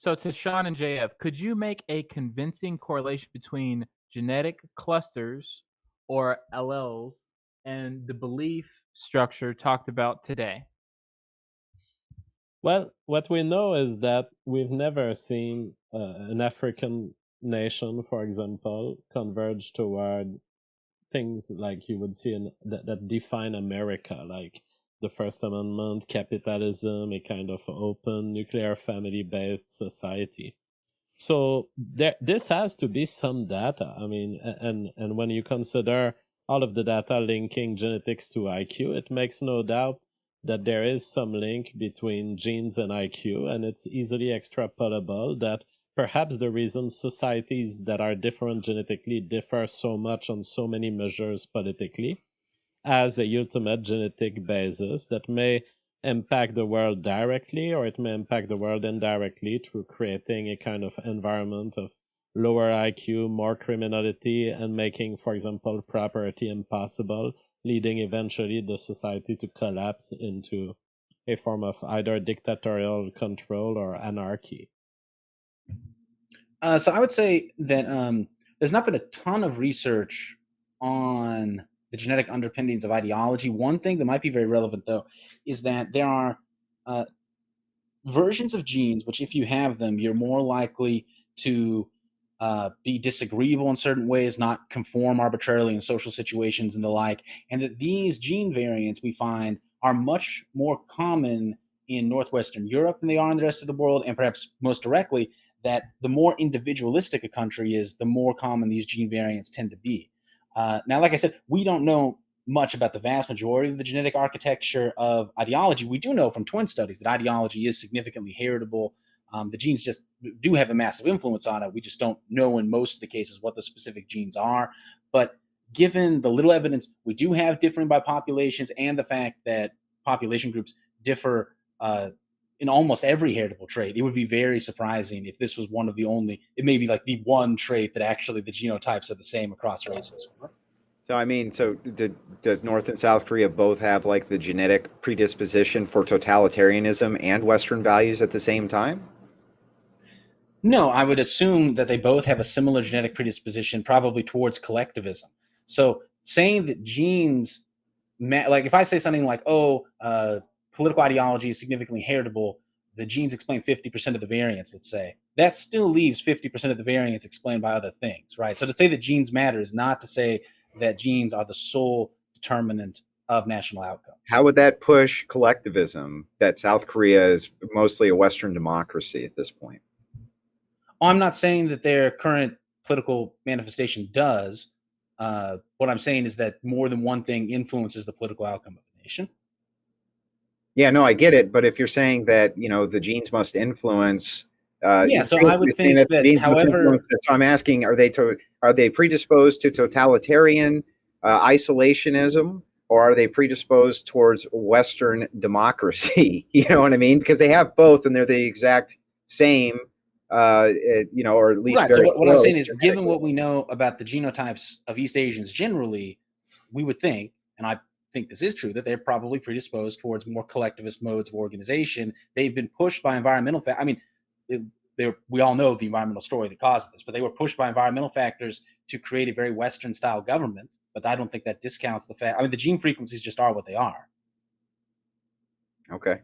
So to Sean and JF, could you make a convincing correlation between genetic clusters or alleles and the belief structure talked about today? Well, what we know is that we've never seen an African nation, for example, converge toward things like you would see that define America, like the First Amendment, capitalism, a kind of open nuclear family based society. So this has to be some data. I mean, and when you consider all of the data linking genetics to IQ, it makes no doubt that there is some link between genes and IQ, and it's easily extrapolable that perhaps the reason societies that are different genetically differ so much on so many measures politically as a ultimate genetic basis that may impact the world directly, or it may impact the world indirectly through creating a kind of environment of lower IQ, more criminality, and making, for example, property impossible, leading eventually the society to collapse into a form of either dictatorial control or anarchy. So I would say that there's not been a ton of research on the genetic underpinnings of ideology. One thing that might be very relevant, though, is that there are uh, versions of genes which, if you have them, you're more likely to be disagreeable in certain ways, not conform arbitrarily in social situations and the like. And that these gene variants we find are much more common in Northwestern Europe than they are in the rest of the world, and perhaps most directly, that the more individualistic a country is, the more common these gene variants tend to be. Now, like I said, we don't know much about the vast majority of the genetic architecture of ideology. We do know from twin studies that ideology is significantly heritable. The genes just do have a massive influence on it. We just don't know in most of the cases what the specific genes are. But given the little evidence we do have differing by populations, and the fact that population groups differ in almost every heritable trait, it would be very surprising if this was one of the only, it may be like the one trait that actually the genotypes are the same across races for. So I mean, does North and South Korea both have like the genetic predisposition for totalitarianism and Western values at the same time? No, I would assume that they both have a similar genetic predisposition, probably towards collectivism. So saying that genes, like if I say something like, "Oh, political ideology is significantly heritable," the genes explain 50% of the variance. Let's say that still leaves 50% of the variance explained by other things, right? So to say that genes matter is not to say that genes are the sole determinant of national outcomes. How would that push collectivism that South Korea is mostly a Western democracy at this point? I'm not saying that their current political manifestation does. What I'm saying is that more than one thing influences the political outcome of the nation. Yeah, no, I get it. But if you're saying that, the genes must influence, Yeah, you're so I would saying think that the that, genes must influence. however, So I'm asking, are they predisposed to totalitarian isolationism, or are they predisposed towards Western democracy? You know what I mean? Because they have both, and they're the exact same, or at least right. So very what I'm close saying is, given genetically. what we know about the genotypes of East Asians generally, we would think, and I think this is true, that they're probably predisposed towards more collectivist modes of organization. They've been pushed by environmental I mean, it, we all know the environmental story that caused this, but they were pushed by environmental factors to create a very Western style government. But I don't think that discounts the fact. I mean, the gene frequencies just are what they are. Okay.